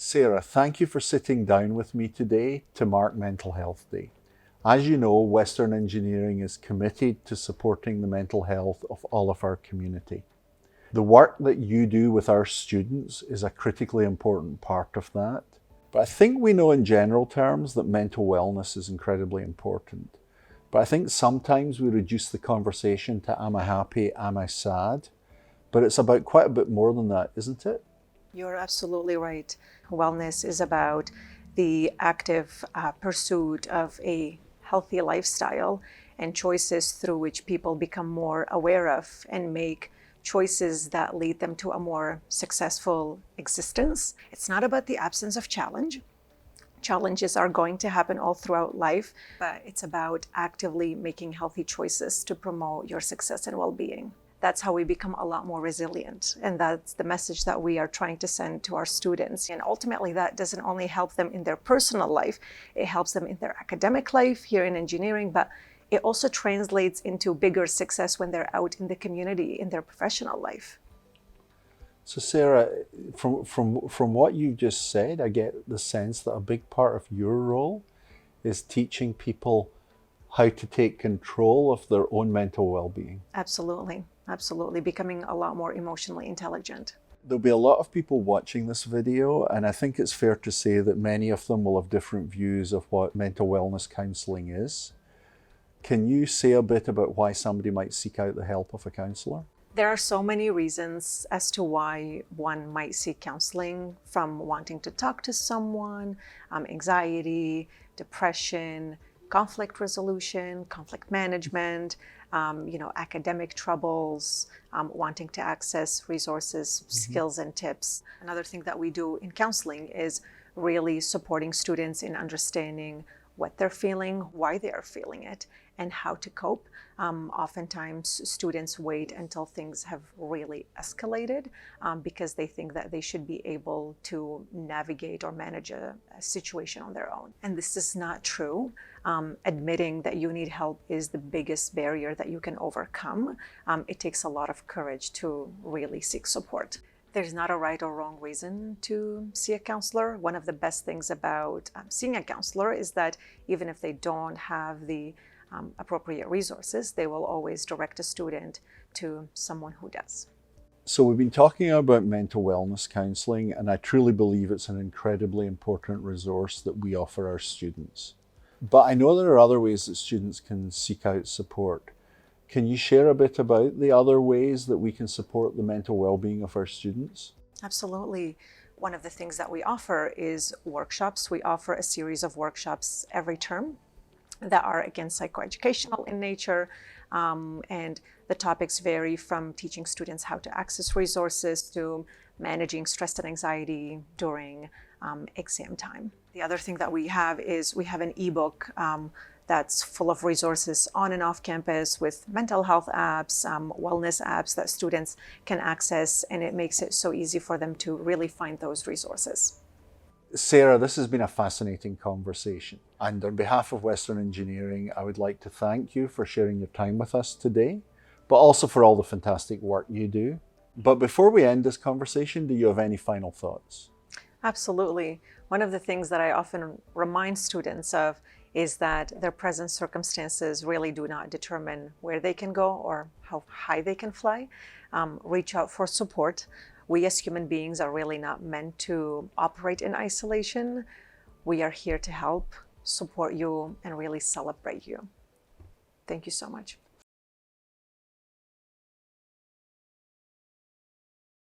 Sara, thank you for sitting down with me today to mark Mental Health Day. As you know, Western Engineering is committed to supporting the mental health of all of our community. The work that you do with our students is a critically important part of that. But I think we know in general terms that mental wellness is incredibly important. But I think sometimes we reduce the conversation to am I happy, am I sad? But it's about quite a bit more than that, isn't it? You're absolutely right. Wellness is about the active pursuit of a healthy lifestyle and choices through which people become more aware of and make choices that lead them to a more successful existence. It's not about the absence of challenge. Challenges are going to happen all throughout life, but it's about actively making healthy choices to promote your success and well-being. That's how we become a lot more resilient. And that's the message that we are trying to send to our students. And ultimately, that doesn't only help them in their personal life, it helps them in their academic life here in engineering, but it also translates into bigger success when they're out in the community, in their professional life. So Sara, from what you just said, I get the sense that a big part of your role is teaching people how to take control of their own mental well-being. Absolutely. Absolutely, becoming a lot more emotionally intelligent. There'll be a lot of people watching this video, and I think it's fair to say that many of them will have different views of what mental wellness counselling is. Can you say a bit about why somebody might seek out the help of a counsellor? There are so many reasons as to why one might seek counseling, from wanting to talk to someone, anxiety, depression, conflict resolution, conflict management, academic troubles, wanting to access resources, skills and tips. Another thing that we do in counseling is really supporting students in understanding what they're feeling, why they are feeling it, and how to cope. Oftentimes, students wait until things have really escalated because they think that they should be able to navigate or manage a situation on their own. And this is not true. Admitting that you need help is the biggest barrier that you can overcome. It takes a lot of courage to really seek support. There's not a right or wrong reason to see a counselor. One of the best things about seeing a counselor is that even if they don't have the appropriate resources, they will always direct a student to someone who does. So we've been talking about mental wellness counselling, and I truly believe it's an incredibly important resource that we offer our students. But I know there are other ways that students can seek out support. Can you share a bit about the other ways that we can support the mental well-being of our students? Absolutely. One of the things that we offer is workshops. We offer a series of workshops every term that are, again, psychoeducational in nature. And the topics vary from teaching students how to access resources to managing stress and anxiety during exam time. The other thing that we have is we have an ebook that's full of resources on and off campus with mental health apps, wellness apps that students can access, and it makes it so easy for them to really find those resources. Sara, this has been a fascinating conversation. And on behalf of Western Engineering, I would like to thank you for sharing your time with us today, but also for all the fantastic work you do. But before we end this conversation, do you have any final thoughts? Absolutely. One of the things that I often remind students of is that their present circumstances really do not determine where they can go or how high they can fly. Reach out for support. We as human beings are really not meant to operate in isolation. We are here to help, support you, and really celebrate you. Thank you so much.